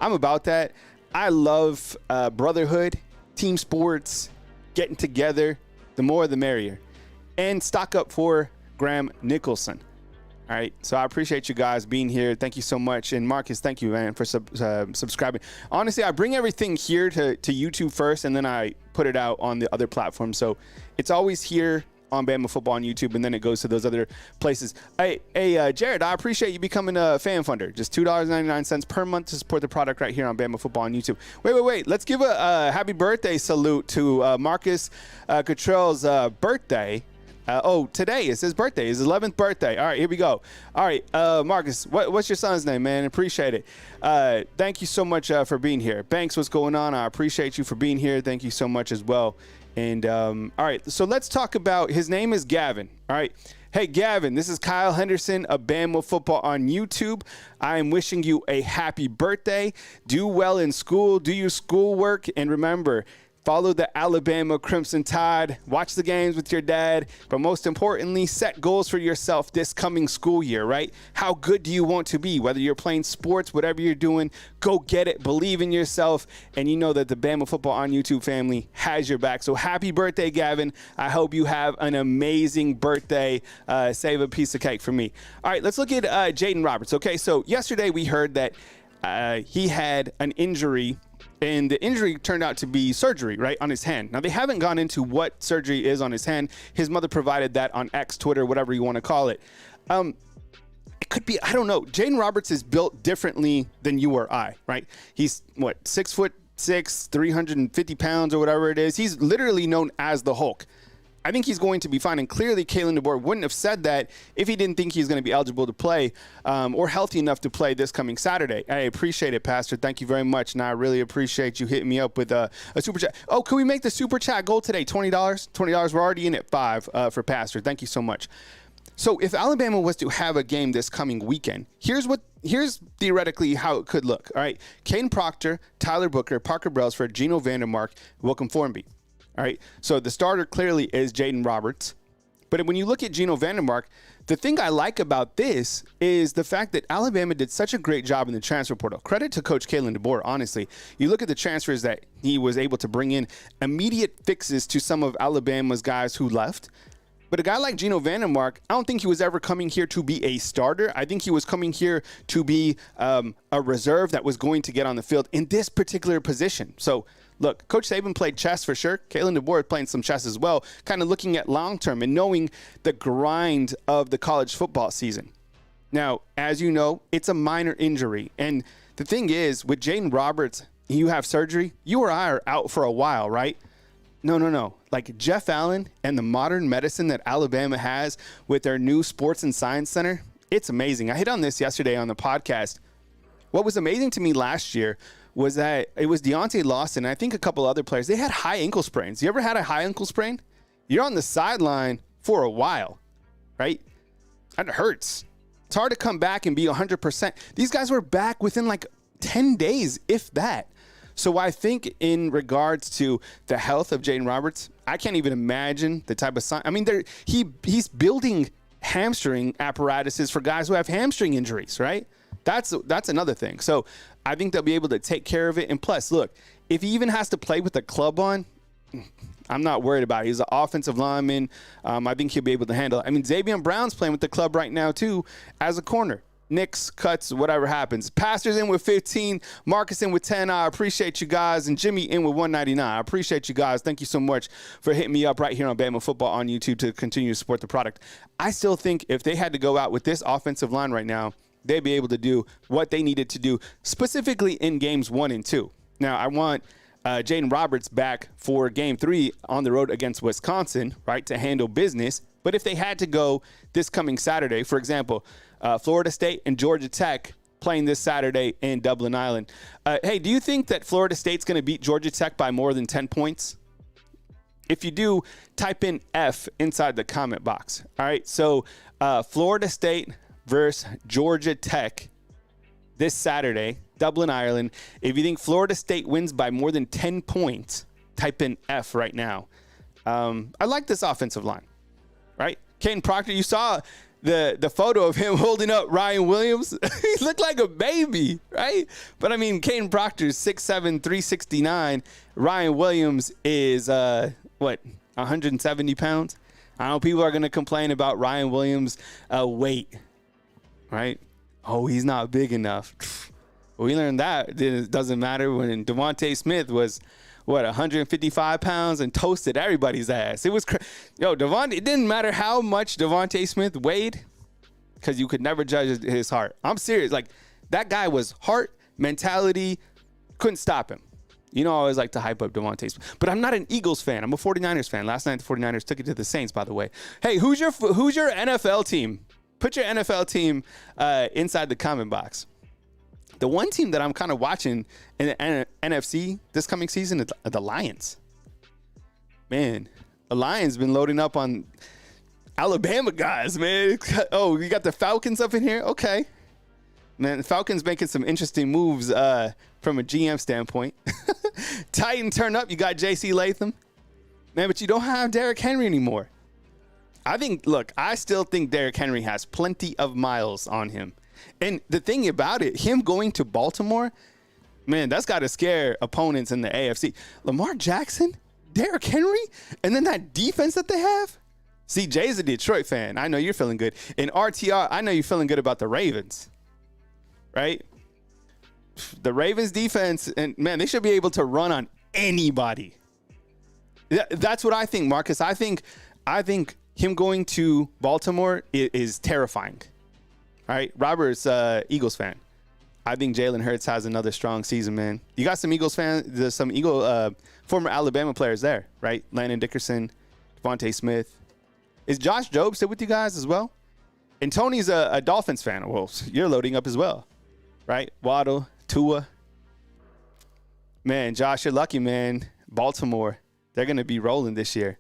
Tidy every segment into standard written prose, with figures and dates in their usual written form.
I'm about that. I love brotherhood, team sports, getting together. The more, the merrier. And stock up for Graham Nicholson. All right, so I appreciate you guys being here. Thank you so much. And Marcus, thank you, man, for subscribing. Honestly, I bring everything here to YouTube first, and then I put it out on the other platforms. So it's always here on Bama Football on YouTube, and then it goes to those other places. Hey, Jared, I appreciate you becoming a fan funder. Just $2.99 per month to support the product right here on Bama Football on YouTube. Wait. Let's give a happy birthday salute to Marcus Cottrell's birthday. Today is his birthday, his 11th birthday. All right, here we go. All right, Marcus, what's your son's name, man? Appreciate it. Thank you so much for being here. Banks, what's going on? I appreciate you for being here. Thank you so much as well. And all right, so let's talk about, his name is Gavin. All right. Hey, Gavin, this is Kyle Henderson of Bama Football on YouTube. I am wishing you a happy birthday. Do well in school. Do your schoolwork. And remember, follow the Alabama Crimson Tide. Watch the games with your dad. But most importantly, set goals for yourself this coming school year, right? How good do you want to be? Whether you're playing sports, whatever you're doing, go get it. Believe in yourself. And you know that the Bama Football on YouTube family has your back. So happy birthday, Gavin. I hope you have an amazing birthday. Save a piece of cake for me. All right, let's look at Jaeden Roberts. Okay, so yesterday we heard that he had an injury, and the injury turned out to be surgery, right, on his hand. Now, they haven't gone into what surgery is on his hand. His mother provided that on X, Twitter, whatever you want to call it. It could be, I don't know. Jaeden Roberts is built differently than you or I, right? He's, 6'6", 350 pounds or whatever it is. He's literally known as the Hulk. I think he's going to be fine. And clearly, Kalen DeBoer wouldn't have said that if he didn't think he's going to be eligible to play or healthy enough to play this coming Saturday. I appreciate it, Pastor. Thank you very much. And I really appreciate you hitting me up with a super chat. Oh, can we make the super chat goal today? $20? $20. We're already in at $5 for Pastor. Thank you so much. So if Alabama was to have a game this coming weekend, here's theoretically how it could look. All right. Caden Proctor, Tyler Booker, Parker Brailsford, Gino Vandermark, Welcome Formby. All right, so the starter clearly is Jaeden Roberts. But when you look at Gino Vandermark, the thing I like about this is the fact that Alabama did such a great job in the transfer portal. Credit to Coach Kalen DeBoer, honestly. You look at the transfers that he was able to bring in, immediate fixes to some of Alabama's guys who left. But a guy like Gino Vandermark, I don't think he was ever coming here to be a starter. I think he was coming here to be a reserve that was going to get on the field in this particular position. So, look, Coach Saban played chess for sure. Kalen DeBoer is playing some chess as well, kind of looking at long-term and knowing the grind of the college football season. Now, as you know, it's a minor injury. And the thing is, with Jaeden Roberts, you have surgery, you or I are out for a while, right? No. Like Jeff Allen and the modern medicine that Alabama has with their new sports and science center, it's amazing. I hit on this yesterday on the podcast. What was amazing to me last year was that it was Deontay Lawson and I think a couple other players. They had high ankle sprains. You ever had a high ankle sprain? You're on the sideline for a while, right? That hurts. It's hard to come back and be 100%. These guys were back within like 10 days, if that. So I think in regards to the health of Jaeden Roberts, I can't even imagine the type of sign. I mean, he's building hamstring apparatuses for guys who have hamstring injuries, right? That's another thing. So I think they'll be able to take care of it. And plus, look, if he even has to play with a club on, I'm not worried about it. He's an offensive lineman. I think he'll be able to handle it. I mean, Xavier Brown's playing with the club right now, too, as a corner. Nicks, cuts, whatever happens. Pastor's in with 15. Marcus in with 10. I appreciate you guys. And Jimmy in with 199. I appreciate you guys. Thank you so much for hitting me up right here on Bama Football on YouTube to continue to support the product. I still think if they had to go out with this offensive line right now, they'd be able to do what they needed to do, specifically in games 1 and 2. Now, I want Jaeden Roberts back for game 3 on the road against Wisconsin, right, to handle business. But if they had to go this coming Saturday, for example, Florida State and Georgia Tech playing this Saturday in Dublin, Ireland. Hey, do you think that Florida State's going to beat Georgia Tech by more than 10 points? If you do, type in F inside the comment box. All right, so Florida State versus Georgia Tech this Saturday, Dublin, Ireland. If you think Florida State wins by more than 10 points, type in F right now. I like this offensive line, right? Caden Proctor, you saw the photo of him holding up Ryan Williams, he looked like a baby, right? But I mean, Caden Proctor's 6'7", 369. Ryan Williams is 170 pounds. I know people are going to complain about Ryan Williams' weight, right? Oh, he's not big enough. We learned that it doesn't matter when Devontae Smith was, 155 pounds and toasted everybody's ass. It was it didn't matter how much Devontae Smith weighed because you could never judge his heart. I'm serious. Like, that guy was heart, mentality, couldn't stop him. You know, I always like to hype up Devontae Smith. But I'm not an Eagles fan. I'm a 49ers fan. Last night, the 49ers took it to the Saints, by the way. Hey, who's your NFL team? Put your NFL team inside the comment box. The one team that I'm kind of watching in the NFC this coming season is the Lions. Man, the Lions been loading up on Alabama guys, man. Oh, you got the Falcons up in here? Okay. Man, the Falcons making some interesting moves from a GM standpoint. Titan turn up. You got J.C. Latham. Man, but you don't have Derrick Henry anymore. I still think Derrick Henry has plenty of miles on him. And the thing about it, him going to Baltimore, man, that's got to scare opponents in the AFC. Lamar Jackson, Derrick Henry, and then that defense that they have. See, Jay's a Detroit fan. I know you're feeling good. And RTR, I know you're feeling good about the Ravens, right? The Ravens defense, and man, they should be able to run on anybody. That's what I think, Marcus. I think him going to Baltimore is terrifying. All right, Robert's Eagles fan. I think Jalen Hurts has another strong season, man. You got some Eagles fans, there's some former Alabama players there, right? Landon Dickerson, Devontae Smith. Is Josh Jobe still with you guys as well? And Tony's a Dolphins fan. Well, you're loading up as well, right? Waddle, Tua. Man, Josh, you're lucky, man. Baltimore, they're going to be rolling this year.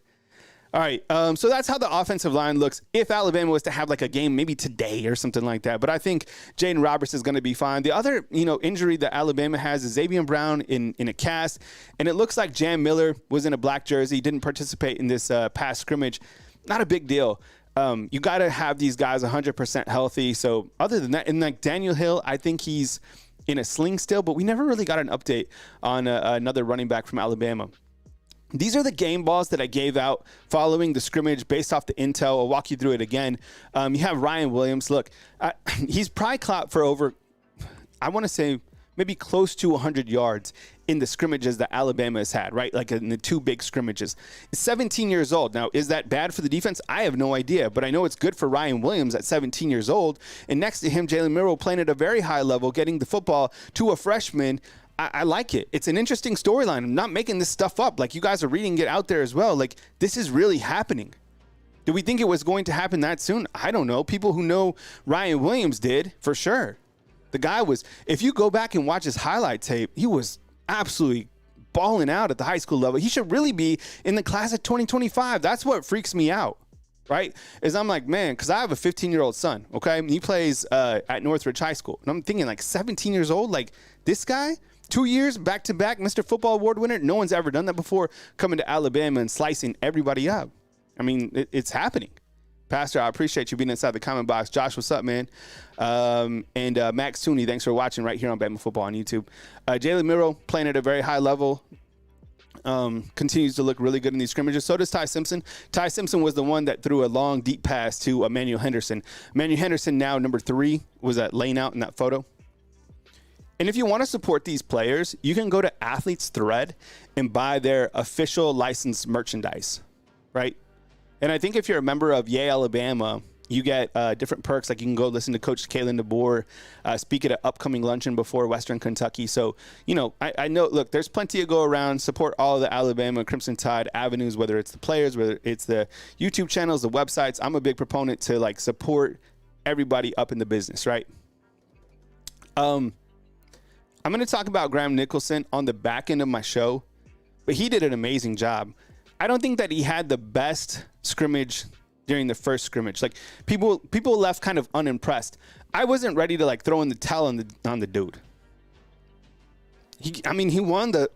All right, so that's how the offensive line looks if Alabama was to have like a game maybe today or something like that. But I think Jaeden Roberts is going to be fine. The other, injury that Alabama has is Xavier Brown in a cast, and it looks like Jam Miller was in a black jersey, didn't participate in this past scrimmage. Not a big deal. You got to have these guys 100% healthy. So other than that, and like Daniel Hill, I think he's in a sling still, but we never really got an update on another running back from Alabama. These are the game balls that I gave out following the scrimmage based off the intel. I'll walk you through it again. You have Ryan Williams. Look, he's probably caught for over, I want to say, maybe close to 100 yards in the scrimmages that Alabama has had, right? Like in the two big scrimmages. He's 17 years old. Now, is that bad for the defense? I have no idea, but I know it's good for Ryan Williams at 17 years old. And next to him, Jalen Milroe playing at a very high level, getting the football to a freshman. I like it. It's an interesting storyline. I'm not making this stuff up. Like, you guys are reading it out there as well. Like, this is really happening. Do we think it was going to happen that soon? I don't know. People who know Ryan Williams did, for sure. The guy was, if you go back and watch his highlight tape, he was absolutely balling out at the high school level. He should really be in the class of 2025. That's what freaks me out, right? Is I'm like, man, because I have a 15-year-old son, okay? He plays at Northridge High School. And I'm thinking, like, 17 years old? Like, this guy? 2 years back-to-back Mr. Football Award winner. No one's ever done that before, coming to Alabama and slicing everybody up. I mean, it's happening. Pastor, I appreciate you being inside the comment box. Josh, what's up, man? And Max Tooney, thanks for watching right here on Bama Football on YouTube. Jalen Milroe playing at a very high level. Continues to look really good in these scrimmages. So does Ty Simpson. Ty Simpson was the one that threw a long, deep pass to Emmanuel Henderson. Emmanuel Henderson, now number 3, was that laying out in that photo. And if you want to support these players, you can go to Athletes Thread and buy their official licensed merchandise, right? And I think if you're a member of Yay Alabama, you get different perks. Like, you can go listen to Coach Kalen DeBoer speak at an upcoming luncheon before Western Kentucky. So, I know, look, there's plenty to go around. Support all of the Alabama Crimson Tide avenues, whether it's the players, whether it's the YouTube channels, the websites. I'm a big proponent to, like, support everybody up in the business, right? I'm going to talk about Graham Nicholson on the back end of my show, but he did an amazing job. I don't think that he had the best scrimmage during the first scrimmage. Like, people left kind of unimpressed. I wasn't ready to, like, throw in the towel on the dude. He won the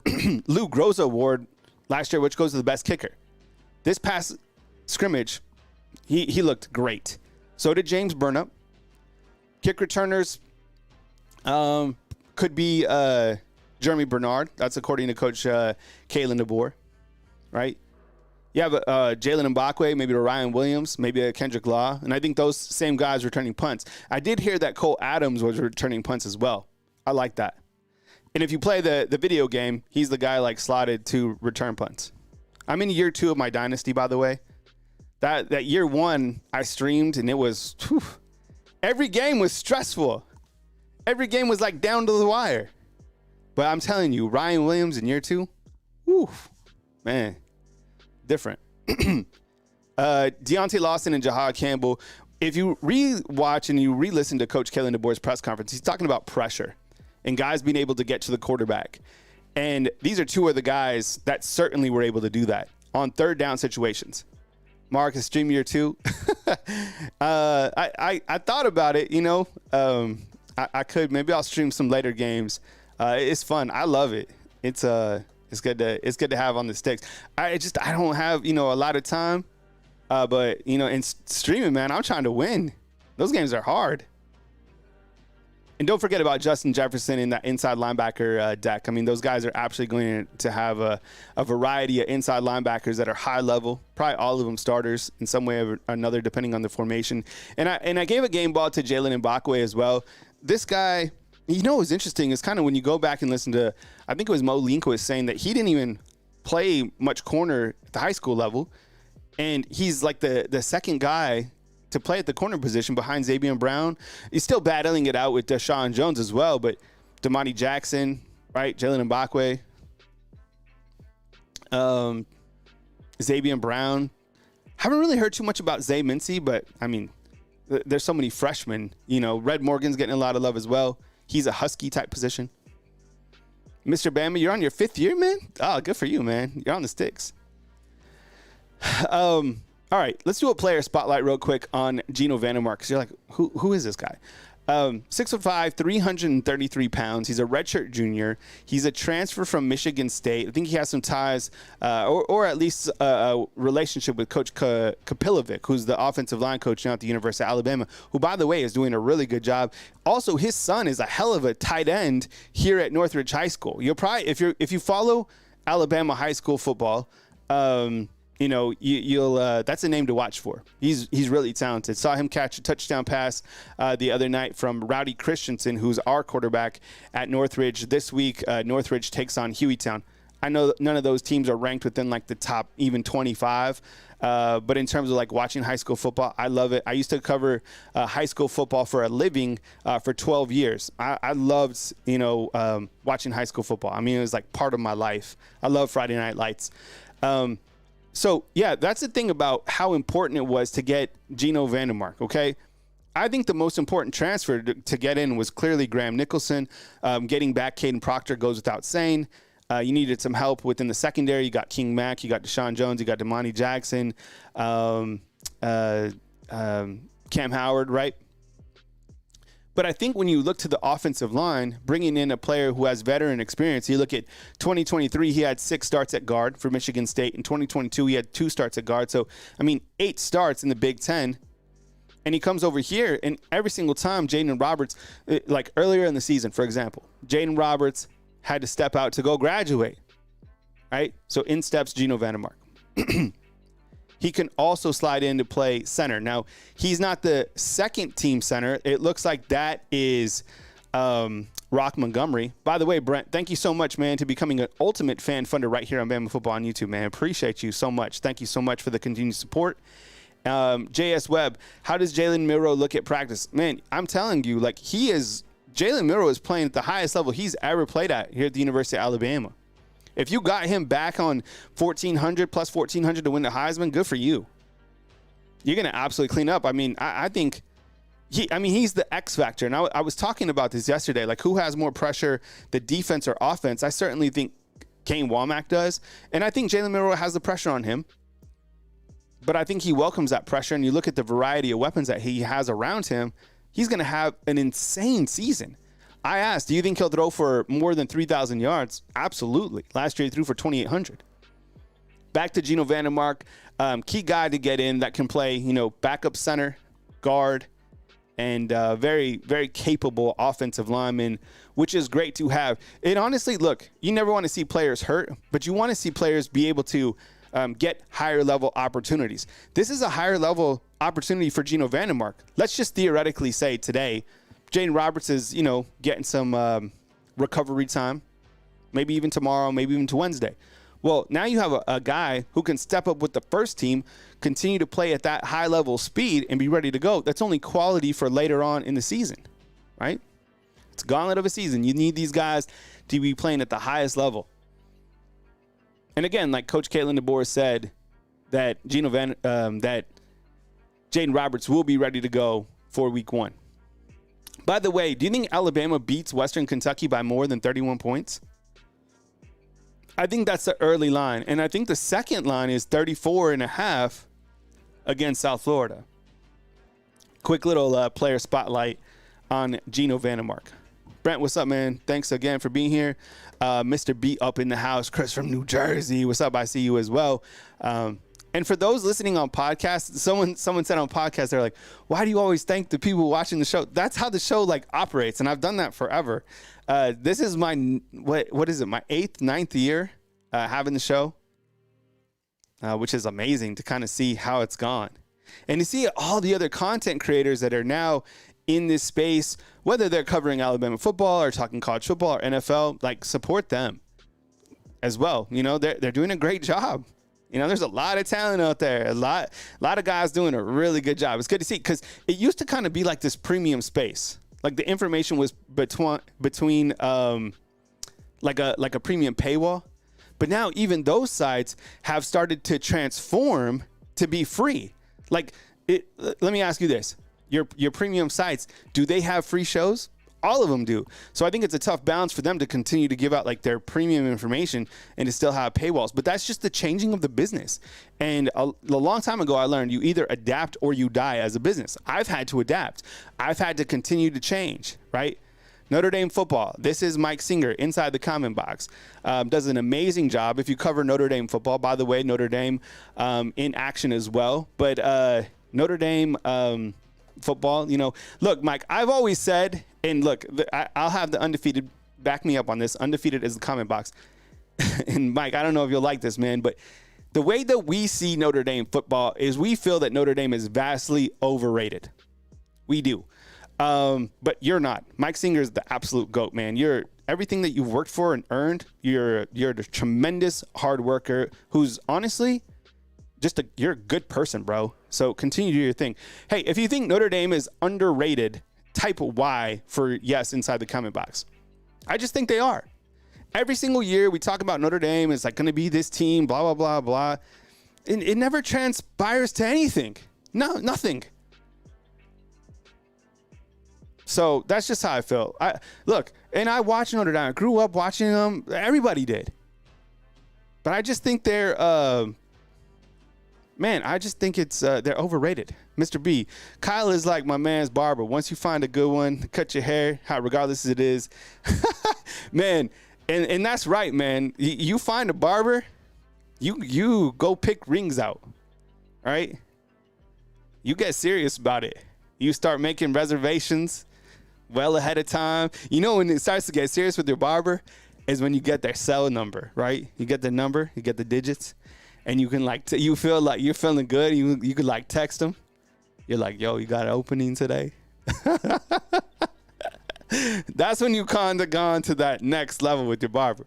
Lou Groza Award last year, which goes to the best kicker. This past scrimmage, he looked great. So did James Burnup. Kick returners could be Jeremy Bernard. That's according to Coach Kalen DeBoer, right? You have Jalen Mbakwe, maybe a Ryan Williams, maybe a Kendrick Law. And I think those same guys returning punts. I did hear that Cole Adams was returning punts as well. I like that. And if you play the video game, he's the guy like slotted to return punts. I'm in year 2 of my dynasty, by the way. That year 1 I streamed, and it was every game was stressful. Every game was like down to the wire. But I'm telling you, Ryan Williams in year 2, man, different. Deontay Lawson and Jahad Campbell. If you re-watch and you re-listen to Coach Kalen DeBoer's press conference, he's talking about pressure and guys being able to get to the quarterback. And these are 2 of the guys that certainly were able to do that on third down situations. Mark, is stream year 2. I thought about it, you know. I could. Maybe I'll stream some later games. It's fun. I love it. It's good to have on the sticks. I don't have, you know, a lot of time. But, you know, in streaming, man, I'm trying to win. Those games are hard. And don't forget about Justin Jefferson in that inside linebacker deck. I mean, those guys are absolutely going to have a variety of inside linebackers that are high level, probably all of them starters in some way or another, depending on the formation. And I gave a game ball to Jalen Mbakwe as well. This guy, you know, what's interesting is kind of when you go back and listen to, I think it was Mo Lincoln saying that he didn't even play much corner at the high school level. And he's like the second guy to play at the corner position behind Xavier Brown. He's still battling it out with Deshaun Jones as well, but Damani Jackson, right? Jalen Mbakwe, Xavier Brown. Haven't really heard too much about Zay Mincy, but I mean, there's so many freshmen. You know, Red Morgan's getting a lot of love as well. He's a Husky type position. Mr. Bama, you're on your 5th year, man? Oh, good for you, man. You're on the sticks. All right, let's do a player spotlight real quick on Gino Vandermark, because you're like, who is this guy? 6'5", 333 pounds. He's a redshirt junior. He's a transfer from Michigan State. I think he has some ties, or at least a relationship with Coach Kapilovic, who's the offensive line coach now at the University of Alabama, who, by the way, is doing a really good job. Also, his son is a hell of a tight end here at Northridge High School. You'll probably, if you follow Alabama high school football, you know, you'll that's a name to watch for. He's really talented. Saw him catch a touchdown pass the other night from Rowdy Christensen, who's our quarterback at Northridge. This week, Northridge takes on Hueytown. I know none of those teams are ranked within like the top even 25, but in terms of like watching high school football, I love it. I used to cover high school football for a living for 12 years. I loved, you know, watching high school football. I mean, it was like part of my life. I love Friday Night Lights. So, yeah, that's the thing about how important it was to get Gino Vandermark, okay? I think the most important transfer to get in was clearly Graham Nicholson. Getting back Caden Proctor goes without saying. You needed some help within the secondary. You got King Mack, you got Deshaun Jones, you got Damani Jackson, Cam Howard, right? But I think when you look to the offensive line, bringing in a player who has veteran experience, you look at 2023, he had 6 starts at guard for Michigan State. In 2022, he had 2 starts at guard. So, I mean, 8 starts in the Big Ten. And he comes over here, and every single time, Jaeden Roberts, like earlier in the season, for example, Jaeden Roberts had to step out to go graduate, right? So in steps Gino Vandermark. He can also slide in to play center. Now, he's not the second team center. It looks like that is Rock Montgomery. By the way, Brent, thank you so much, man, to becoming an ultimate fan funder right here on Bama Football on YouTube, man. Appreciate you so much. Thank you so much for the continued support. JS Webb, how does Jalen Milroe look at practice? Man, I'm telling you, like, Jalen Milroe is playing at the highest level he's ever played at here at the University of Alabama. If you got him back on 1,400 plus 1,400 to win the Heisman, good for you. You're going to absolutely clean up. I mean, I think he's the X factor. And I was talking about this yesterday, like who has more pressure, the defense or offense? I certainly think Kane Womack does. And I think Jalen Milroe has the pressure on him. But I think he welcomes that pressure. And you look at the variety of weapons that he has around him, he's going to have an insane season. I asked, do you think he'll throw for more than 3,000 yards? Absolutely. Last year he threw for 2,800. Back to Gino Vandermark, key guy to get in that can play, you know, backup center, guard, and very, very capable offensive lineman, which is great to have. And honestly, look, you never want to see players hurt, but you want to see players be able to get higher level opportunities. This is a higher level opportunity for Gino Vandermark. Let's just theoretically say today, Jaeden Roberts is, getting some recovery time, maybe even tomorrow, maybe even to Wednesday. Well, now you have a guy who can step up with the first team, continue to play at that high level speed, and be ready to go. That's only quality for later on in the season, right? It's a gauntlet of a season. You need these guys to be playing at the highest level. And again, like Coach Caitlin DeBoer said, that that Jaeden Roberts will be ready to go for week 1. By the way, do you think Alabama beats Western Kentucky by more than 31 points? I think that's the early line. And I think the second line is 34.5 against South Florida. Quick little player spotlight on Gino Vandermark. Brent, what's up, man? Thanks again for being here. Mr. B up in the house. Chris from New Jersey. What's up? I see you as well. And for those listening on podcasts, someone said on podcast, they're like, why do you always thank the people watching the show? That's how the show operates. And I've done that forever. This is my, what is it? My 9th year having the show, which is amazing to kind of see how it's gone. And to see all the other content creators that are now in this space, whether they're covering Alabama football or talking college football or NFL, support them as well. They're doing a great job. There's a lot of talent out there, a lot of guys doing a really good job. It's good to see, because it used to kind of be like this premium space. Like the information was between like a premium paywall. But now even those sites have started to transform to be free. Let me ask you this. Your premium sites, do they have free shows? All of them do. So I think it's a tough balance for them to continue to give out their premium information and to still have paywalls. But that's just the changing of the business. And a long time ago, I learned you either adapt or you die as a business. I've had to adapt. I've had to continue to change, right? Notre Dame football. This is Mike Singer inside the comment box. Does an amazing job. If you cover Notre Dame football, by the way, Notre Dame in action as well. But Notre Dame football, look, Mike, I've always said, and look, I'll have the undefeated back me up on this. Undefeated is the comment box. And Mike, I don't know if you'll like this, man, but the way that we see Notre Dame football is we feel that Notre Dame is vastly overrated. We do. But you're not. Mike Singer is the absolute GOAT, man. You're everything that you've worked for and earned. You're a tremendous hard worker who's honestly you're a good person, bro. So continue to do your thing. Hey, if you think Notre Dame is underrated, type Y for yes inside the comment box. I just think they are. Every single year we talk about Notre Dame is going to be this team, blah, blah, blah, blah. And it never transpires to anything. No, nothing. So that's just how I feel. I watched Notre Dame. I grew up watching them. Everybody did. But I just think they're, they're overrated. Mr. B, Kyle is like my man's barber. Once you find a good one, cut your hair, regardless it is. Man, and that's right, man. You find a barber, you go pick rings out, all right? You get serious about it. You start making reservations well ahead of time. When it starts to get serious with your barber is when you get their cell number, right? You get the number, you get the digits, and you can you feel like you're feeling good. You could text them. You're like, yo, you got an opening today? That's when you kind of gone to that next level with your barber.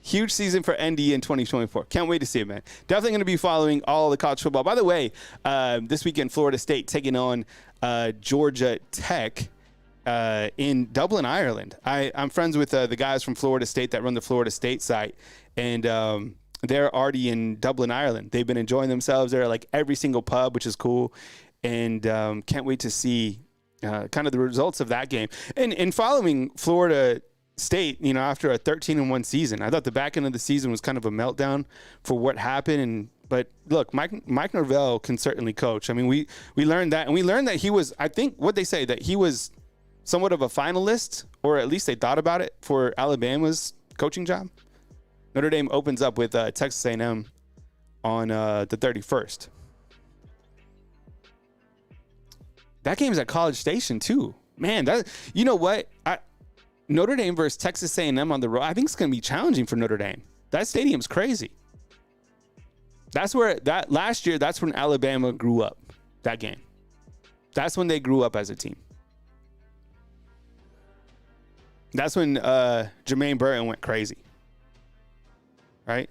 Huge season for ND in 2024. Can't wait to see it, man. Definitely going to be following all the college football. By the way, this weekend, Florida State taking on Georgia Tech in Dublin, Ireland. I'm friends with the guys from Florida State that run the Florida State site, and they're already in Dublin, Ireland. They've been enjoying themselves. They're every single pub, which is cool, and can't wait to see kind of the results of that game. And following Florida State, after a 13-1 season, I thought the back end of the season was kind of a meltdown for what happened. But look, Mike Norvell can certainly coach. I mean, we learned that, and we learned that he was, I think what they say, that he was somewhat of a finalist, or at least they thought about it, for Alabama's coaching job. Notre Dame opens up with Texas A&M on the 31st. That game's at College Station too. Man, that, you know what? Notre Dame versus Texas A&M on the road, I think it's going to be challenging for Notre Dame. That stadium's crazy. That's where last year, that's when Alabama grew up, that game. That's when they grew up as a team. That's when Jermaine Burton went crazy. Right?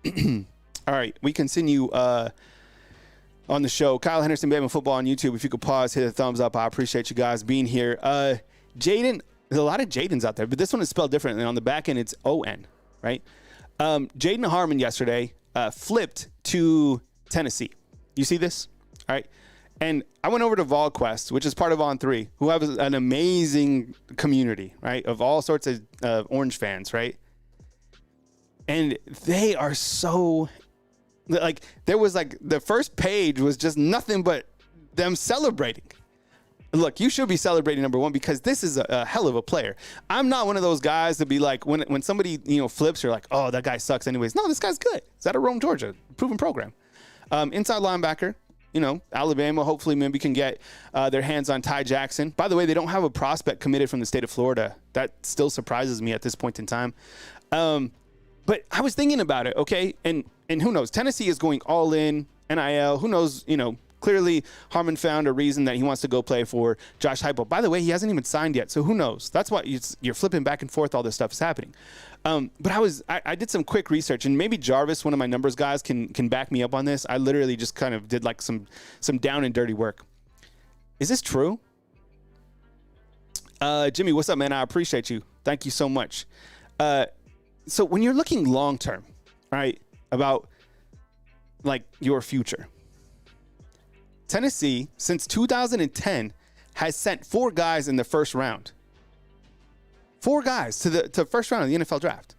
All right, we continue on the show. Kyle Henderson, Bama Football on YouTube. If you could pause, hit a thumbs up. I appreciate you guys being here. Jaeden, there's a lot of Jaedens out there, but this one is spelled differently. On the back end, it's O-N, right? Jaeden Harmon yesterday flipped to Tennessee. You see this? All right. And I went over to VolQuest, which is part of On3, who have an amazing community, right, of all sorts of Orange fans, right? And they are so, like, there was like, the first page was just nothing but them celebrating. Look, you should be celebrating, number one, because this is a hell of a player. I'm not one of those guys to be like, when somebody, flips, you're like, oh, that guy sucks anyways. No, this guy's good. It's out of Rome, Georgia. Proven program. Inside linebacker, Alabama hopefully maybe can get their hands on Ty Jackson. By the way, they don't have a prospect committed from the state of Florida. That still surprises me at this point in time. But I was thinking about it, okay? And who knows? Tennessee is going all in, NIL. Who knows, clearly Harmon found a reason that he wants to go play for Josh Heupel. By the way, he hasn't even signed yet, so who knows? That's why you're flipping back and forth. All this stuff is happening. But I did some quick research, and maybe Jarvis, one of my numbers guys, can back me up on this. I literally just kind of did like some down and dirty work. Is this true? Jimmy, what's up, man? I appreciate you. Thank you so much. So when you're looking long term, right, about like your future, Tennessee, since 2010, has sent 4 guys in the first round. 4 guys to the first round of the NFL draft.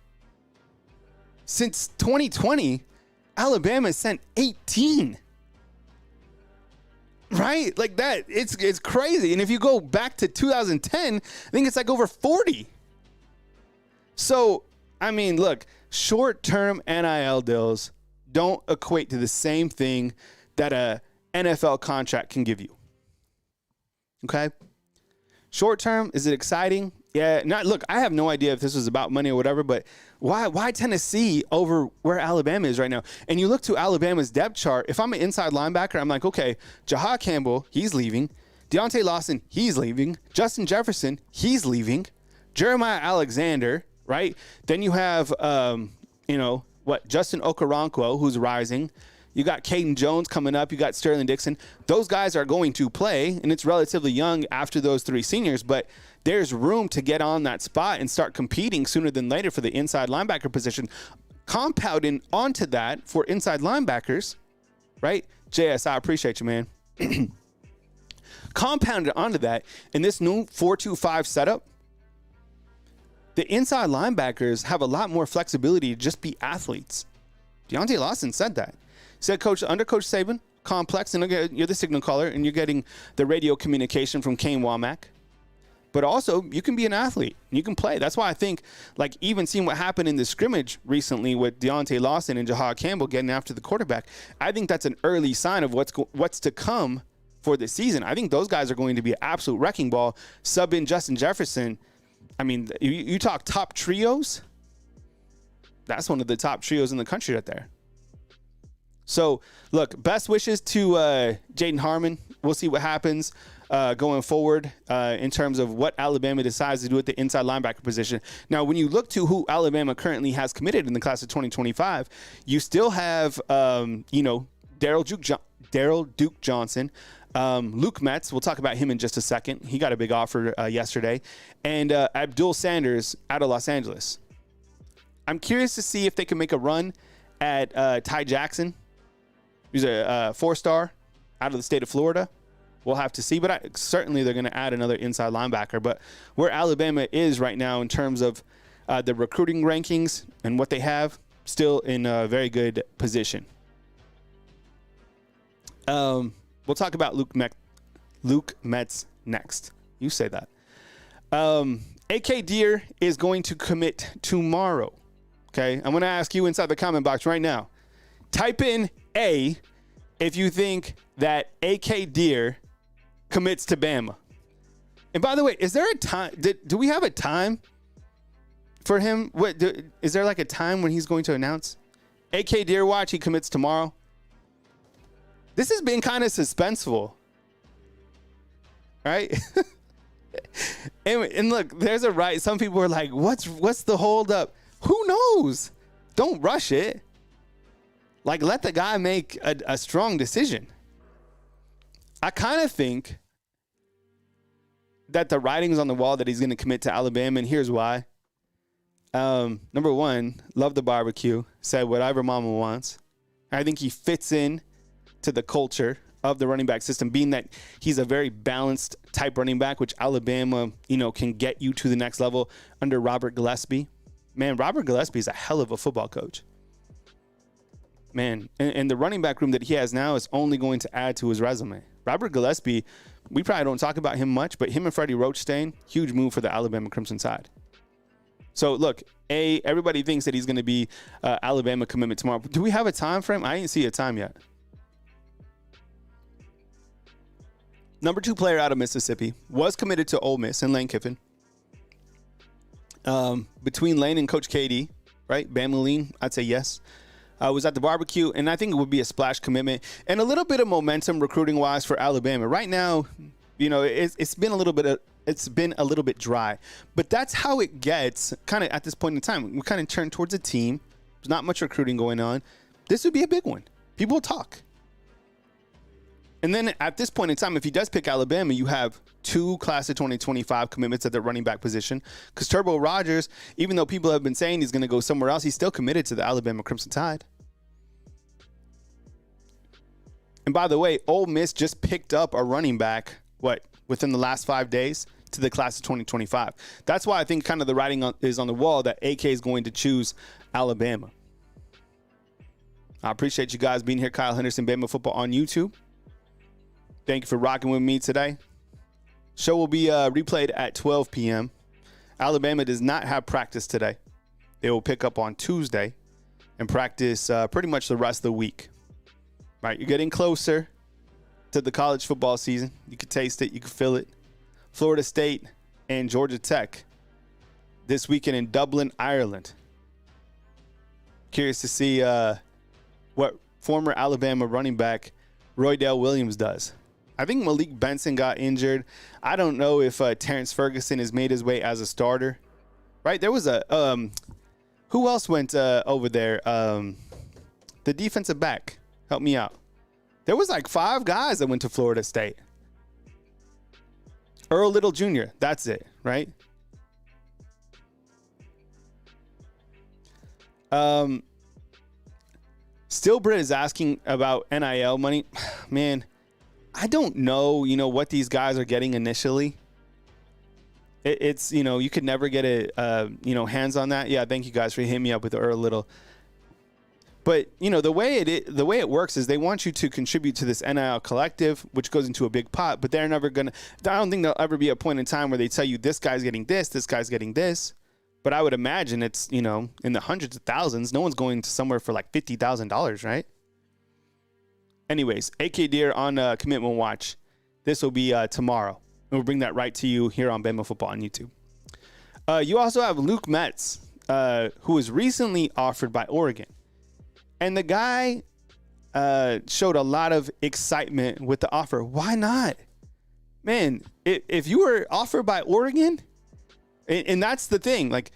Since 2020, Alabama sent 18. Right? Like that. It's crazy. And if you go back to 2010, I think it's like over 40. So, I mean, look, short-term NIL deals don't equate to the same thing that a NFL contract can give you. Okay? Short-term, is it exciting? Yeah. Look, I have no idea if this was about money or whatever, but why Tennessee over where Alabama is right now? And you look to Alabama's depth chart. If I'm an inside linebacker, I'm like, okay, Jaha Campbell, he's leaving. Deontay Lawson, he's leaving. Justin Jefferson, he's leaving. Jeremiah Alexander, right? Then you have, Justin Okoronkwo, who's rising. You got Caden Jones coming up. You got Sterling Dixon. Those guys are going to play, and it's relatively young after those 3 seniors, but there's room to get on that spot and start competing sooner than later for the inside linebacker position. Compounding onto that for inside linebackers, right? JS, I appreciate you, man. Compounded onto that in this new 4-2-5 setup, the inside linebackers have a lot more flexibility to just be athletes. Deontay Lawson said that. He said, under Coach Saban, complex, and you're the signal caller, and you're getting the radio communication from Kane Womack. But also, you can be an athlete. You can play. That's why I think, like, even seeing what happened in the scrimmage recently with Deontay Lawson and Jaha Campbell getting after the quarterback, I think that's an early sign of what's to come for this season. I think those guys are going to be an absolute wrecking ball. Sub in Justin Jefferson. I mean, you talk top trios. That's one of the top trios in the country right there. So, look, best wishes to Jaeden Harmon. We'll see what happens going forward in terms of what Alabama decides to do at the inside linebacker position. Now, when you look to who Alabama currently has committed in the class of 2025, you still have, Daryl Duke Johnson, Luke Metz. We'll talk about him in just a second. He got a big offer yesterday. And Abdul Sanders out of Los Angeles. I'm curious to see if they can make a run at Ty Jackson. He's a 4-star out of the state of Florida. We'll have to see, but certainly they're going to add another inside linebacker. But where Alabama is right now in terms of the recruiting rankings and what they have, still in a very good position. We'll talk about Luke Metz next. You say that. AK Deer is going to commit tomorrow. Okay, I'm going to ask you inside the comment box right now. Type in A if you think that A.K. Deer commits to Bama. And by the way, is there a time? Do we have a time for him? Is there like a time when he's going to announce? A.K. Deer watch, he commits tomorrow. This has been kind of suspenseful, right? and look, there's a right. Some people are like, what's the hold up? Who knows? Don't rush it. Like, let the guy make a strong decision. I kind of think that the writing's on the wall that he's going to commit to Alabama, and here's why. Number one, love the barbecue. Said whatever mama wants. I think he fits in to the culture of the running back system, being that he's a very balanced type running back, which Alabama, can get you to the next level under Robert Gillespie. Man, Robert Gillespie is a hell of a football coach. Man, and the running back room that he has now is only going to add to his resume. Robert Gillespie, we probably don't talk about him much, but him and Freddie Roachstein, huge move for the Alabama Crimson Tide. So, look, everybody thinks that he's going to be Alabama commitment tomorrow. Do we have a time frame? I didn't see a time yet. Number 2 player out of Mississippi was committed to Ole Miss and Lane Kiffin. Between Lane and Coach KD, right? Bama Lean, I'd say yes. Was at the barbecue, and I think it would be a splash commitment and a little bit of momentum recruiting-wise for Alabama. Right now, it's been a little bit dry, but that's how it gets kind of at this point in time. We kind of turn towards a team. There's not much recruiting going on. This would be a big one. People will talk. And then at this point in time, if he does pick Alabama, you have 2 class of 2025 commitments at the running back position. Because Turbo Rogers, even though people have been saying he's going to go somewhere else, he's still committed to the Alabama Crimson Tide. And by the way, Ole Miss just picked up a running back, within the last 5 days to the class of 2025. That's why I think kind of the writing is on the wall that AK is going to choose Alabama. I appreciate you guys being here. Kyle Henderson, Bama Football on YouTube. Thank you for rocking with me today. Show will be replayed at 12 p.m. Alabama does not have practice today. They will pick up on Tuesday and practice pretty much the rest of the week. All right, you're getting closer to the college football season. You can taste it. You can feel it. Florida State and Georgia Tech this weekend in Dublin, Ireland. Curious to see what former Alabama running back Roydell Williams does. I think Malik Benson got injured. I don't know if Terrence Ferguson has made his way as a starter. Right? There was a who else went over there? The defensive back. Help me out. There was like 5 guys that went to Florida State. Earl Little Jr. That's it, right? Stillbrit is asking about NIL money. Man, I don't know, what these guys are getting initially. It's, you could never get hands on that. Yeah, thank you guys for hitting me up with Earl Little. But, the way it works is they want you to contribute to this NIL collective, which goes into a big pot, but they're never going to – I don't think there'll ever be a point in time where they tell you this guy's getting this guy's getting this. But I would imagine it's, in the hundreds of thousands. No one's going to somewhere for like $50,000, right? Anyways, AK Deer on Commitment Watch. This will be tomorrow. And we'll bring that right to you here on Bama Football on YouTube. You also have Luke Metz, who was recently offered by Oregon. And the guy showed a lot of excitement with the offer. Why not? Man, if you were offered by Oregon, and that's the thing, like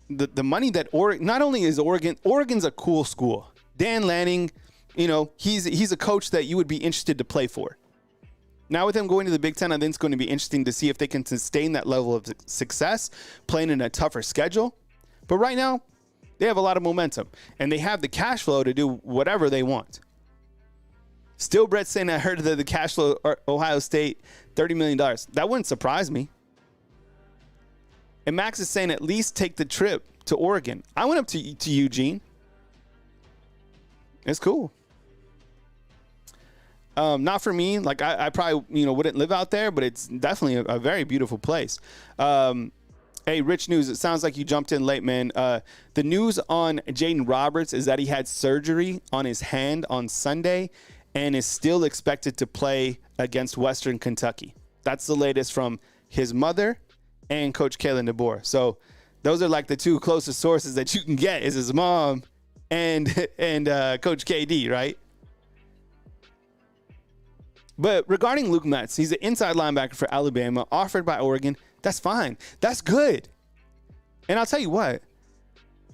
the money that Oregon, not only is Oregon's a cool school. Dan Lanning, he's a coach that you would be interested to play for. Now with him going to the Big Ten, I think it's going to be interesting to see if they can sustain that level of success, playing in a tougher schedule. But right now, they have a lot of momentum, and they have the cash flow to do whatever they want. Still, Brett saying I heard that the cash flow Ohio State, $30 million. That wouldn't surprise me. And Max is saying at least take the trip to Oregon. I went up to Eugene. It's cool. Not for me. Like I probably wouldn't live out there, but it's definitely a very beautiful place. Hey, Rich News, it sounds like you jumped in late, man. The news on Jaeden Roberts is that he had surgery on his hand on Sunday and is still expected to play against Western Kentucky. That's the latest from his mother and Coach Kalen DeBoer. So those are like the two closest sources that you can get is his mom and Coach KD, right? But regarding Luke Metz, he's an inside linebacker for Alabama, offered by Oregon. That's fine. That's good. And I'll tell you what,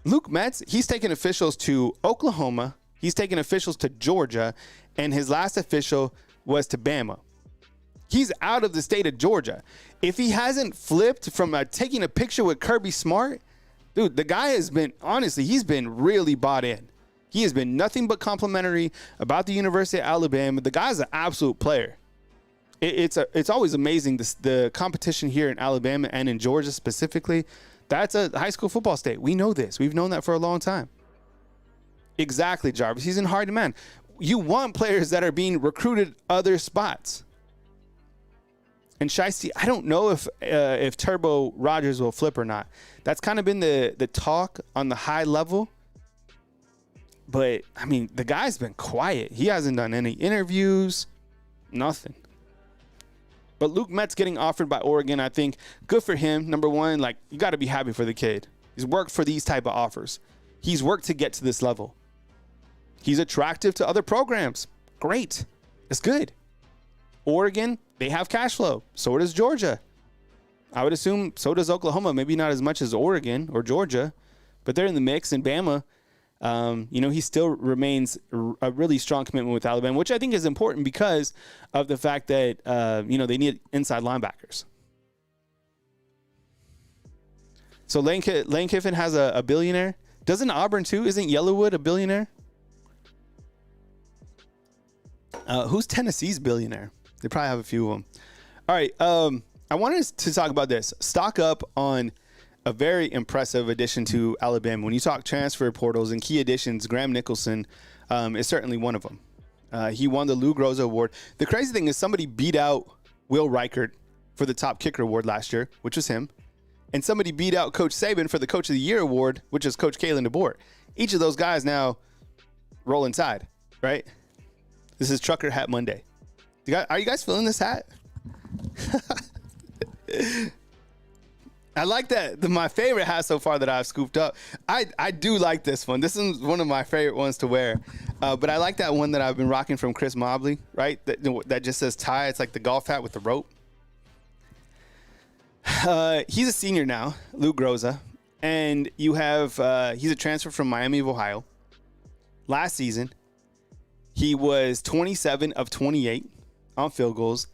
Luke Metz, he's taken officials to Oklahoma. He's taken officials to Georgia. And his last official was to Bama. He's out of the state of Georgia. If he hasn't flipped from taking a picture with Kirby Smart, dude, the guy has been, honestly, he's been really bought in. He has been nothing but complimentary about the University of Alabama. The guy's an absolute player. It's always amazing, the competition here in Alabama and in Georgia specifically. That's a high school football state. We know this. We've known that for a long time. Exactly, Jarvis. He's in hard demand. You want players that are being recruited other spots. And Shiesty, I don't know if Turbo Rogers will flip or not. That's kind of been the talk on the high level. But, I mean, the guy's been quiet. He hasn't done any interviews, nothing. But Luke Metz getting offered by Oregon, I think, good for him. Number one, like, you got to be happy for the kid. He's worked for these type of offers. He's worked to get to this level. He's attractive to other programs. Great. It's good. Oregon, they have cash flow. So does Georgia. I would assume so does Oklahoma. Maybe not as much as Oregon or Georgia, but they're in the mix. And Bama, he still remains a really strong commitment with Alabama, which I think is important because of the fact that, they need inside linebackers. So Lane Kiffin has a billionaire. Doesn't Auburn too? Isn't Yellowwood a billionaire? Who's Tennessee's billionaire? They probably have a few of them. All right. I wanted to talk about this. Stock up on a very impressive addition to Alabama. When you talk transfer portals and key additions, Graham Nicholson is certainly one of them. He won the Lou Groza Award. The crazy thing is somebody beat out Will Reichert for the top kicker award last year, which was him. And somebody beat out Coach Saban for the Coach of the Year award, which is Coach Kalen DeBoer. Each of those guys now roll inside, right? This is Trucker Hat Monday. Are you guys feeling this hat? I like that. My favorite hat so far that I've scooped up. I do like this one. This is one of my favorite ones to wear. But I like that one that I've been rocking from Chris Mobley, right? That just says tie. It's like the golf hat with the rope. He's a senior now, Luke Groza. And you have, he's a transfer from Miami of Ohio. Last season, he was 27 of 28 on field goals.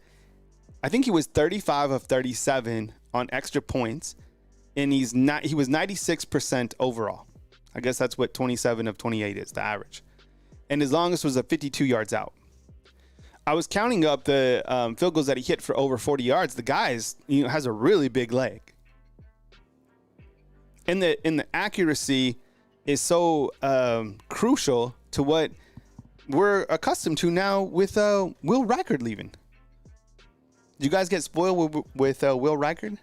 I think he was 35 of 37 on extra points, and he was 96% overall. I guess that's what 27 of 28 is, the average. And his longest was a 52 yards out. I was counting up the field goals that he hit for over 40 yards. The guy has a really big leg. And the accuracy is so crucial to what we're accustomed to now with Will Reichert leaving. Did you guys get spoiled with Will Reichert?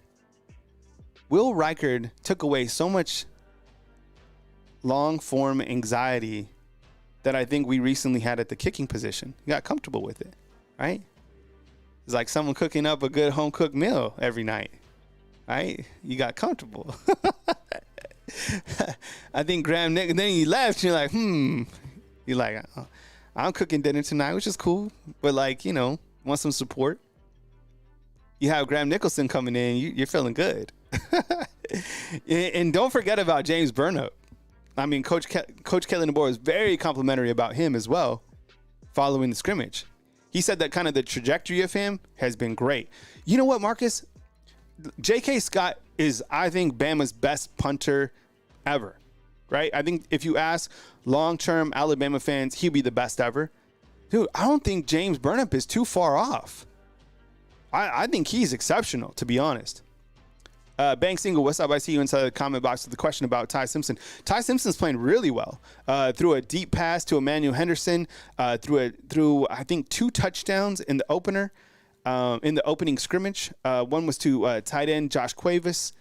Will Reichert took away so much long-form anxiety that I think we recently had at the kicking position. You got comfortable with it, right? It's like someone cooking up a good home-cooked meal every night, right? You got comfortable. I think Graham Nick, and then he left, you're like, You're like, oh, I'm cooking dinner tonight, which is cool, but want some support. You have Graham Nicholson coming in, you're feeling good. And don't forget about James Burnup. I mean, Coach Kalen DeBoer was very complimentary about him as well following the scrimmage. He said that kind of the trajectory of him has been great. You know what, Marcus? J.K. Scott is, I think, Bama's best punter ever, right? I think if you ask long-term Alabama fans, he'll be the best ever. Dude, I don't think James Burnap is too far off. I think he's exceptional, to be honest. Bank Single, what's up? I see you inside the comment box with the question about Ty Simpson. Ty Simpson's playing really well. Through a deep pass to Emmanuel Henderson, through I think 2 touchdowns in the opener, in the opening scrimmage. One was to tight end Josh Cuevas.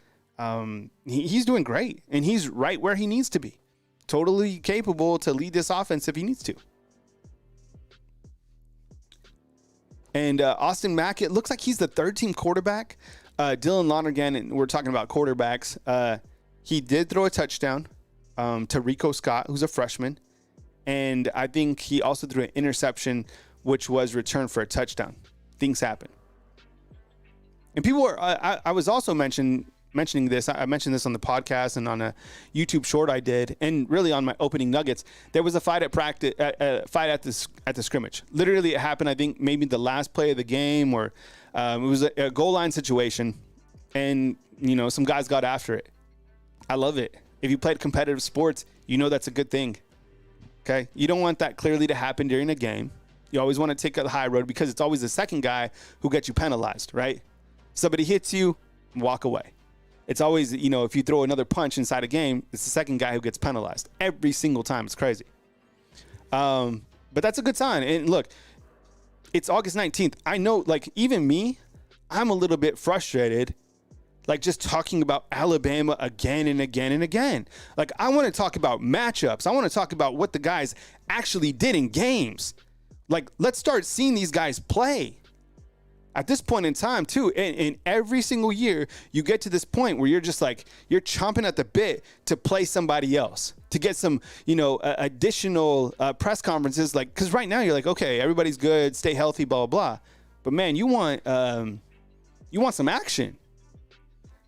He's doing great, and he's right where he needs to be. Totally capable to lead this offense if he needs to. And Austin Mack, it looks like he's the third-team quarterback. Dylan Lonergan, and we're talking about quarterbacks. He did throw a touchdown to Rico Scott, who's a freshman. And I think he also threw an interception, which was returned for a touchdown. Things happen. And people were, I was also mentioning this. I mentioned this on the podcast and on a YouTube short I did, and really on my opening nuggets. There was a fight at practice, fight at the scrimmage. Literally, it happened. I think maybe the last play of the game, or it was a goal line situation, and some guys got after it. I love it. If you played competitive sports, that's a good thing. Okay, you don't want that clearly to happen during a game. You always want to take the high road, because it's always the second guy who gets you penalized, right? Somebody hits you, walk away. It's always, if you throw another punch inside a game, it's the second guy who gets penalized every single time. It's crazy. But that's a good sign. And look, it's August 19th. I know, even me, I'm a little bit frustrated, just talking about Alabama again and again and again. I want to talk about matchups. I want to talk about what the guys actually did in games. Let's start seeing these guys play. At this point in time, too, and every single year, you get to this point where you're just you're chomping at the bit to play somebody else, to get some, additional press conferences. Because right now you're okay, everybody's good, stay healthy, blah, blah, blah. But man, you want some action.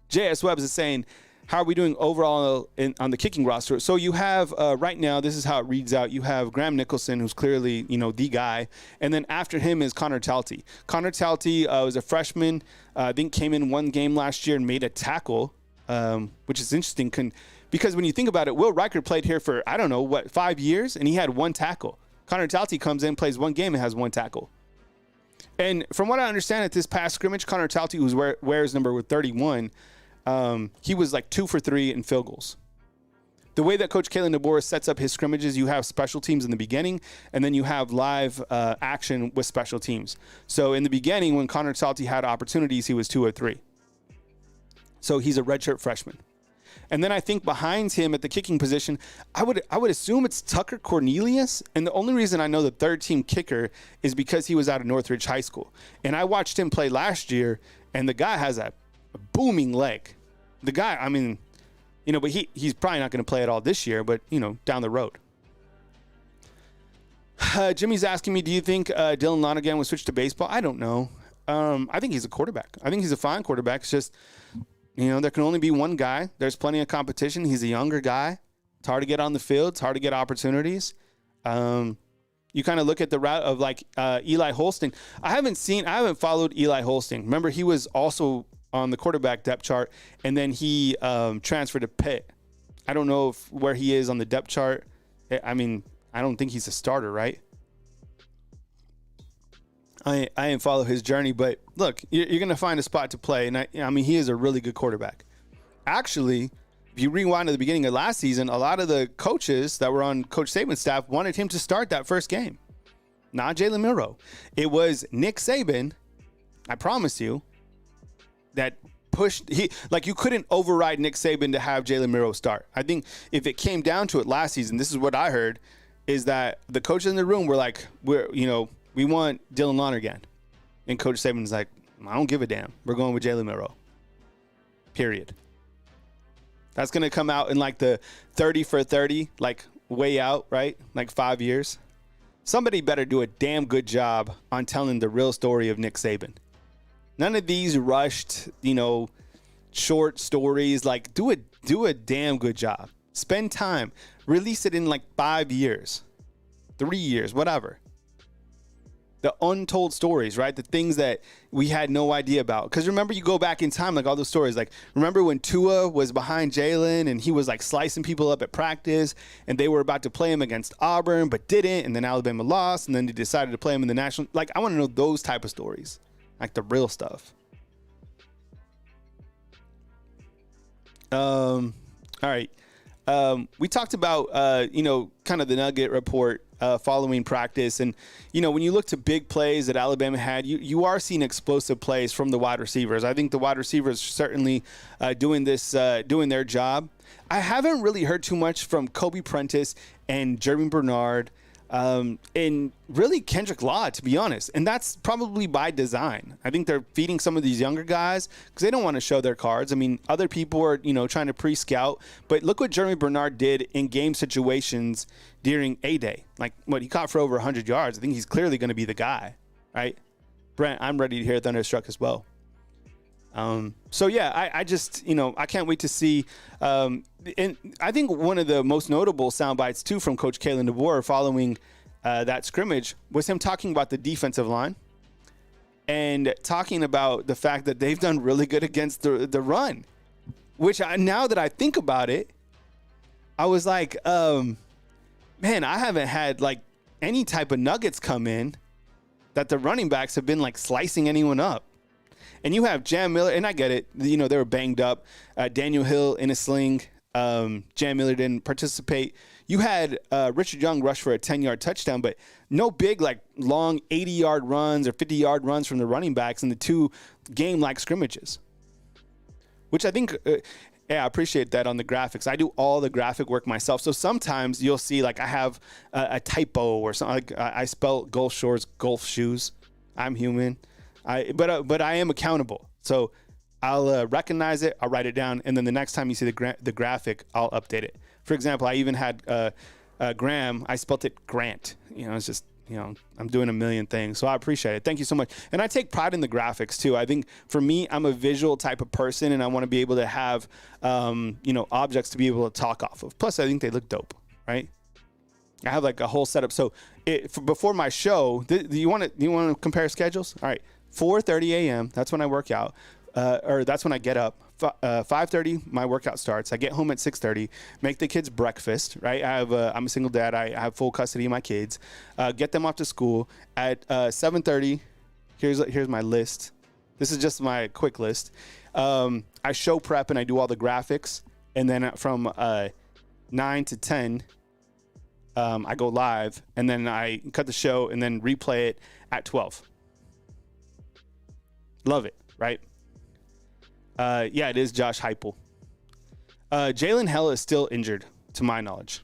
J.S. Webbs is saying, how are we doing overall on the kicking roster? So you have right now, this is how it reads out. You have Graham Nicholson, who's clearly, the guy. And then after him is Connor Talty. Connor Talty was a freshman, I think came in one game last year and made a tackle, which is interesting. Because when you think about it, Will Riker played here for, 5 years, and he had one tackle. Connor Talty comes in, plays one game, and has one tackle. And from what I understand at this past scrimmage, Connor Talty, who wears number 31, he was 2 for 3 in field goals. The way that Coach Kalen DeBoer sets up his scrimmages, you have special teams in the beginning, and then you have live action with special teams. So in the beginning, when Connor Talty had opportunities, he was 2 of 3. So he's a redshirt freshman. And then I think behind him at the kicking position, I would assume it's Tucker Cornelius. And the only reason I know the third-team kicker is because he was out of Northridge High School. And I watched him play last year, and the guy has a booming leg. The guy, but he's probably not going to play at all this year, but, down the road. Jimmy's asking me, do you think Dylan Lonergan will switch to baseball? I don't know. I think he's a quarterback. I think he's a fine quarterback. It's just, there can only be one guy. There's plenty of competition. He's a younger guy. It's hard to get on the field. It's hard to get opportunities. You kind of look at the route of Eli Holsting. I haven't followed Eli Holsting. Remember, he was also on the quarterback depth chart, and then he transferred to Pitt. I don't know where he is on the depth chart. I don't think he's a starter, right? I didn't follow his journey, but look, you're going to find a spot to play, and he is a really good quarterback. Actually, if you rewind to the beginning of last season, a lot of the coaches that were on Coach Saban's staff wanted him to start that first game. Not Jalen Milroe. It was Nick Saban, I promise you, that pushed you couldn't override Nick Saban to have Jalen Milroe start. I think if it came down to it last season, this is what I heard, is that the coaches in the room were we want Dylan Lonergan. And Coach Saban's I don't give a damn. We're going with Jalen Milroe. Period. That's going to come out in the 30 for 30, way out, right? 5 years. Somebody better do a damn good job on telling the real story of Nick Saban. None of these rushed, short stories. Do a damn good job. Spend time. Release it in 5 years, 3 years, whatever. The untold stories, right? The things that we had no idea about. Because remember, you go back in time, all those stories. Remember when Tua was behind Jalen and he was slicing people up at practice, and they were about to play him against Auburn but didn't, and then Alabama lost, and then they decided to play him in the national. I want to know those type of stories. The real stuff. All right. We talked about, kind of the Nugget report following practice. And, when you look to big plays that Alabama had, you are seeing explosive plays from the wide receivers. I think the wide receivers certainly doing their job. I haven't really heard too much from Kobe Prentice and Jeremy Bernard and really Kendrick Law, to be honest. And that's probably by design. I think they're feeding some of these younger guys because they don't want to show their cards. I mean, other people are, trying to pre-scout. But look what Jeremy Bernard did in game situations during A-Day. Like, he caught for over 100 yards. I think he's clearly going to be the guy, right? Brent, I'm ready to hear Thunderstruck as well. I just, I can't wait to see. And I think one of the most notable sound bites, too, from Coach Kalen DeBoer following that scrimmage was him talking about the defensive line and talking about the fact that they've done really good against the run, which now that I think about it, I was like, man, I haven't had like any type of nuggets come in that the running backs have been like slicing anyone up. And you have Jam Miller, and I get it. They were banged up. Daniel Hill in a sling. Jam Miller didn't participate. You had Richard Young rush for a 10-yard touchdown, but no big, like, long 80-yard runs or 50-yard runs from the running backs in the two game-like scrimmages, which I think I appreciate that on the graphics. I do all the graphic work myself. So sometimes you'll see, like, I have a typo or something. Like, I spell Gulf Shores, golf shoes. I'm human. But I am accountable. So I'll recognize it. I'll write it down. And then the next time you see the graphic, I'll update it. For example, I even had Graham. I spelt it Grant. It's just, I'm doing a million things. So I appreciate it. Thank you so much. And I take pride in the graphics, too. I think for me, I'm a visual type of person, and I want to be able to have, objects to be able to talk off of. Plus, I think they look dope, right? I have like a whole setup. So before my show, do you want to compare schedules? All right. 4:30 a.m. That's when I work out, or that's when I get up. 5:30, my workout starts. I get home at 6:30. Make the kids breakfast. Right. I'm a single dad. I have full custody of my kids. Get them off to school at 7:30. Here's my list. This is just my quick list. I show prep and I do all the graphics, and then from 9 to 10, I go live, and then I cut the show and then replay it at 12. Love it, right? It is Josh Heupel. Jalen Hell is still injured, to my knowledge.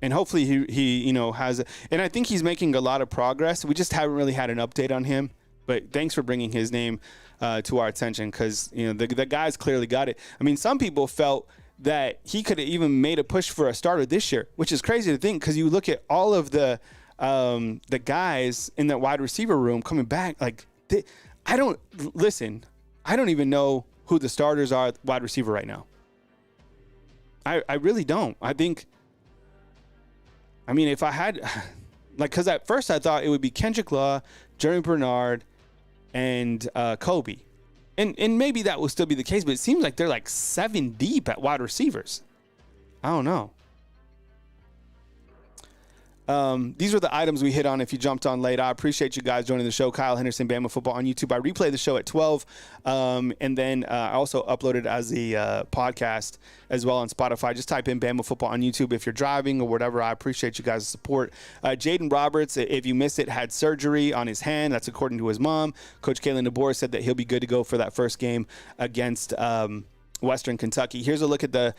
And hopefully he has and I think he's making a lot of progress. We just haven't really had an update on him. But thanks for bringing his name to our attention, because the guy's clearly got it. I mean, some people felt that he could have even made a push for a starter this year, which is crazy to think, because you look at all of the guys in that wide receiver room coming back. Like, I don't even know who the starters are at wide receiver right now. I really don't. If I had, because at first I thought it would be Kendrick Law, Jeremy Bernard, and Kobe. And maybe that will still be the case, but it seems like they're like 7 deep at wide receivers. I don't know. These were the items we hit on if you jumped on late. I appreciate you guys joining the show. Kyle Henderson, Bama Football on YouTube. I replay the show at 12. And then I also upload it as a podcast as well on Spotify. Just type in Bama Football on YouTube if you're driving or whatever. I appreciate you guys' support. Jaeden Roberts, if you missed it, had surgery on his hand. That's according to his mom. Coach Kalen DeBoer said that he'll be good to go for that first game against Western Kentucky. Here's a look at the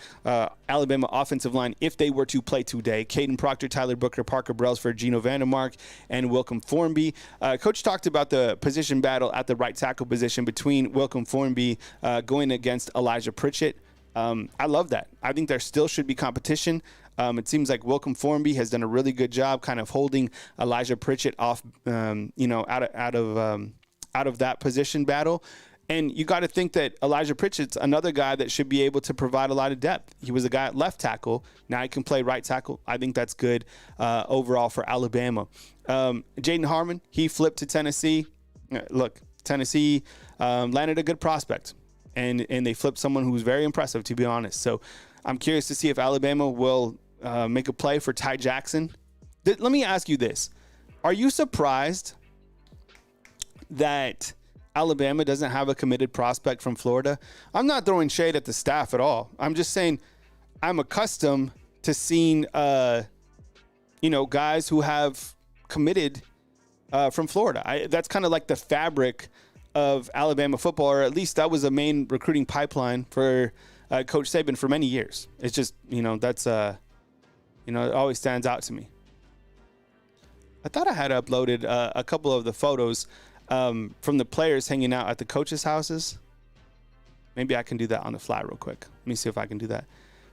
Alabama offensive line if they were to play today. Caden Proctor, Tyler Booker, Parker Brailsford, Gino Vandermark, and Wilcom Formby. Coach talked about the position battle at the right tackle position between Wilcom Formby going against Elijah Pritchett. I love that. I think there still should be competition. It seems like Wilcom Formby has done a really good job kind of holding Elijah Pritchett off, out of that position battle. And you got to think that Elijah Pritchett's another guy that should be able to provide a lot of depth. He was a guy at left tackle. Now he can play right tackle. I think that's good overall for Alabama. Jaden Harmon, he flipped to Tennessee. Look, Tennessee landed a good prospect, and they flipped someone who was very impressive, to be honest. So I'm curious to see if Alabama will make a play for Ty Jackson. Let me ask you this. Are you surprised that Alabama doesn't have a committed prospect from Florida? I'm not throwing shade at the staff at all. I'm just saying I'm accustomed to seeing guys who have committed from Florida. That's kind of like the fabric of Alabama football, or at least that was a main recruiting pipeline for Coach Saban for many years. It's just, that's, it always stands out to me. I thought I had uploaded a couple of the photos from the players hanging out at the coaches' houses. Maybe I can do that on the fly real quick. Let me see if I can do that.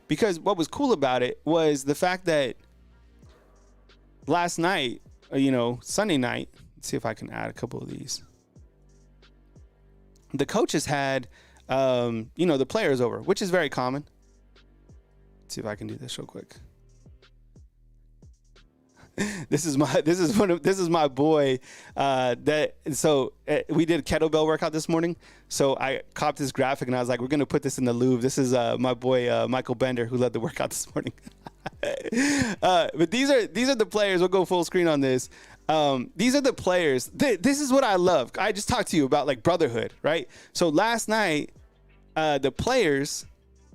Because what was cool about it was the fact that last night, Sunday night, let's see if I can add a couple of these. The coaches had, the players over, which is very common. Let's see if I can do this real quick. This is my boy. We did a kettlebell workout this morning. So I copped this graphic and I was like, we're gonna put this in the Louvre. This is my boy Michael Bender, who led the workout this morning. But these are the players. We'll go full screen on this. These are the players. This is what I love. I just talked to you about like brotherhood, right? So last night, the players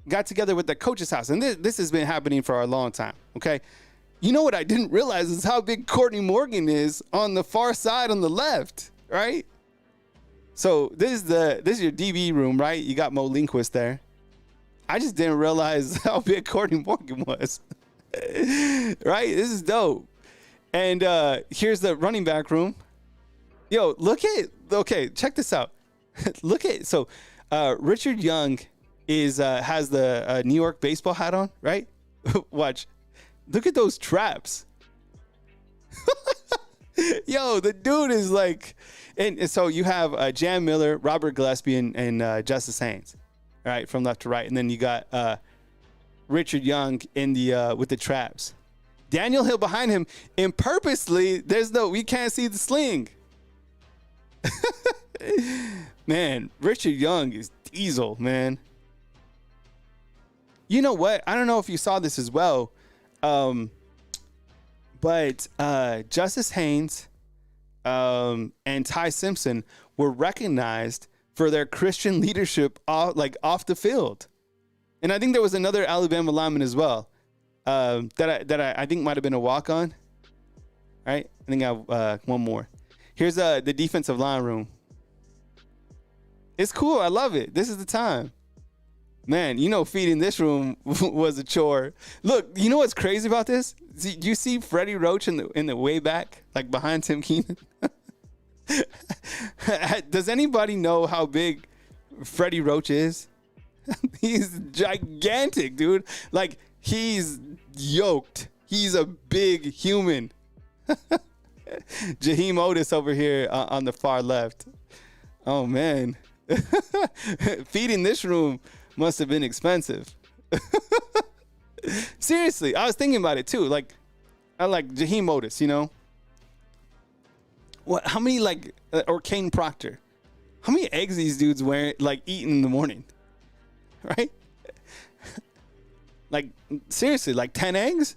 got together with the coach's house, and this has been happening for a long time. Okay. You know what I didn't realize is how big Courtney Morgan is on the far side on the left, right? So this is your DB room, right? You got Mo Lindquist there. I just didn't realize how big Courtney Morgan was. Right? This is dope. And here's the running back room. Yo, check this out. So Richard Young has the New York baseball hat on, right? Watch. Look at those traps. Yo, the dude is like, and so you have Jan Miller, Robert Gillespie, and Justice Haynes, right, from left to right, and then you got Richard Young in the with the traps. Daniel Hill behind him, and purposely we can't see the sling. Man, Richard Young is diesel, man. You know what? I don't know if you saw this as well. But Justice Haynes and Ty Simpson were recognized for their Christian leadership off the field. And I think there was another Alabama lineman as well that I think might have been a walk-on. All right, I think I have one more. Here's the defensive line room. It's cool. I love it. This is the time. Man, feeding this room was a chore. Look, you know what's crazy about this? Do you see Freddie Roach in the way back, like behind Tim Keenan? Does anybody know how big Freddie Roach is? He's gigantic, dude. Like, he's yoked. He's a big human. Jaheim Otis over here on the far left. Oh, man. Feeding this room must have been expensive. Seriously, I was thinking about it too. Like, I like Jaheim Otis, What? How many or Kane Proctor? How many eggs these dudes eating in the morning? Right? Like, seriously, 10 eggs?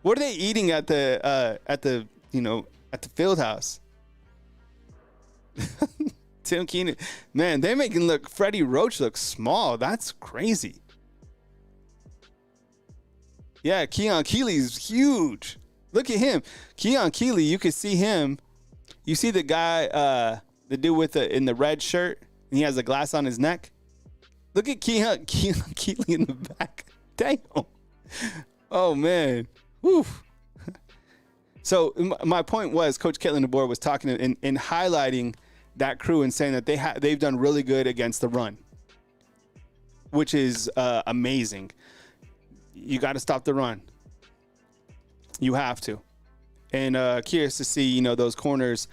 What are they eating at the field house? Tim Keenan, man, they're making Freddie Roach look small. That's crazy. Yeah, Keon Keeley's huge. Look at him. Keon Keeley, you can see him. You see the guy, the dude in the red shirt, and he has a glass on his neck. Look at Keon Keeley in the back. Damn. Oh, man. Woo. So my point was, Coach Caitlin DeBoer was talking in highlighting that crew and saying that they've done really good against the run, which is amazing. You got to stop the run. You have to. And curious to see, those corners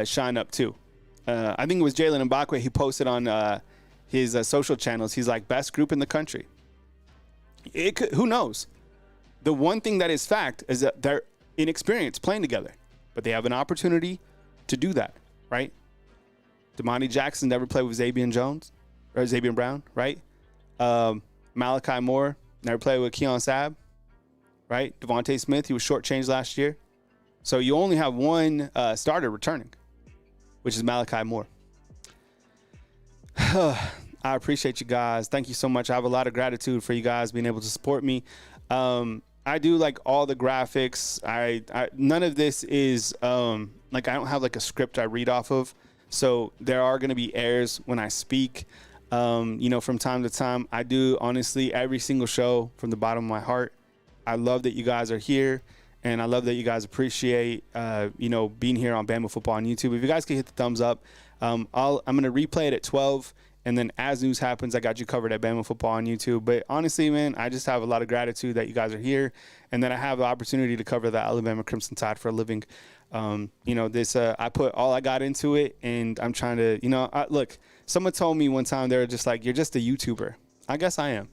shine up too. I think it was Jalen Mbakwe. He posted on his social channels. He's like, best group in the country. Who knows? The one thing that is fact is that they're inexperienced playing together, but they have an opportunity to do that, right? Damani Jackson never played with Xavier Brown, right? Malachi Moore never played with Keon Sabb, right? Devontae Smith, he was shortchanged last year. So you only have one starter returning, which is Malachi Moore. I appreciate you guys. Thank you so much. I have a lot of gratitude for you guys being able to support me. I do like all the graphics. I none of this is like I don't have like a script I read off of. So there are going to be errors when I speak. From time to time, I do honestly every single show from the bottom of my heart. I love that you guys are here, and I love that you guys appreciate being here on Bama Football on YouTube. If you guys can hit the thumbs up, I'm going to replay it at 12. And then as news happens, I got you covered at Bama Football on YouTube. But honestly, man, I just have a lot of gratitude that you guys are here and that I have the opportunity to cover the Alabama Crimson Tide for a living. I put all I got into it, and I'm trying to, look, someone told me one time, they were just like, you're just a YouTuber. I guess I am,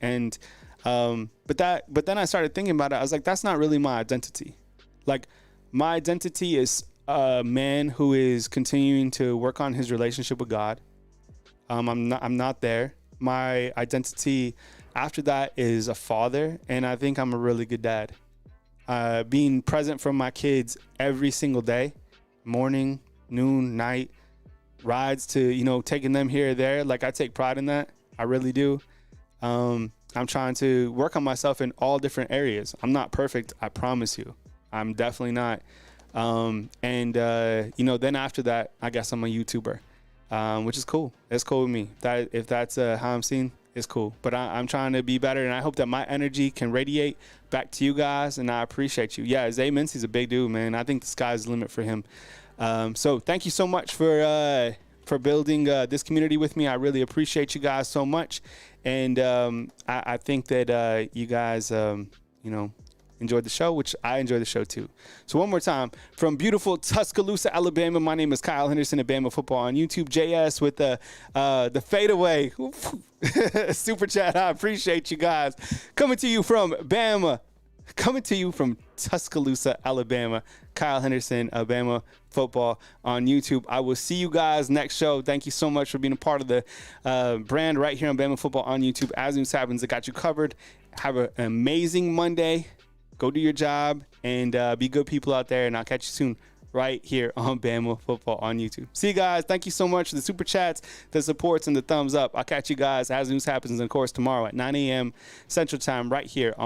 and but then I started thinking about it. I was like, that's not really my identity. Like, my identity is a man who is continuing to work on his relationship with God. I'm not there. My identity after that is a father, and I think I'm a really good dad. Being present for my kids every single day, morning, noon, night, rides to, taking them here or there. Like, I take pride in that. I really do. I'm trying to work on myself in all different areas. I'm not perfect. I promise you. I'm definitely not. Then after that, I guess I'm a YouTuber. Which is cool. It's cool with me. If that's how I'm seen, it's cool. But I'm trying to be better, and I hope that my energy can radiate back to you guys, and I appreciate you. Yeah, Zay Mincy's a big dude, man. I think the sky's the limit for him. So thank you so much for building this community with me. I really appreciate you guys so much, and I think that you guys, enjoyed the show, which I enjoy the show too. So one more time, from beautiful Tuscaloosa, Alabama, my name is Kyle Henderson at Bama Football on YouTube. JS with the fadeaway super chat. I appreciate you guys. Coming to you from Bama, coming to you from Tuscaloosa, Alabama. Kyle Henderson, Bama Football on YouTube. I will see you guys next show. Thank you so much for being a part of the brand right here on Bama Football on YouTube. As news happens, I got you covered. Have an amazing Monday. Go do your job and be good people out there. And I'll catch you soon right here on Bama Football on YouTube. See you guys. Thank you so much for the super chats, the supports, and the thumbs up. I'll catch you guys as news happens, and of course, tomorrow at 9 a.m. Central Time right here on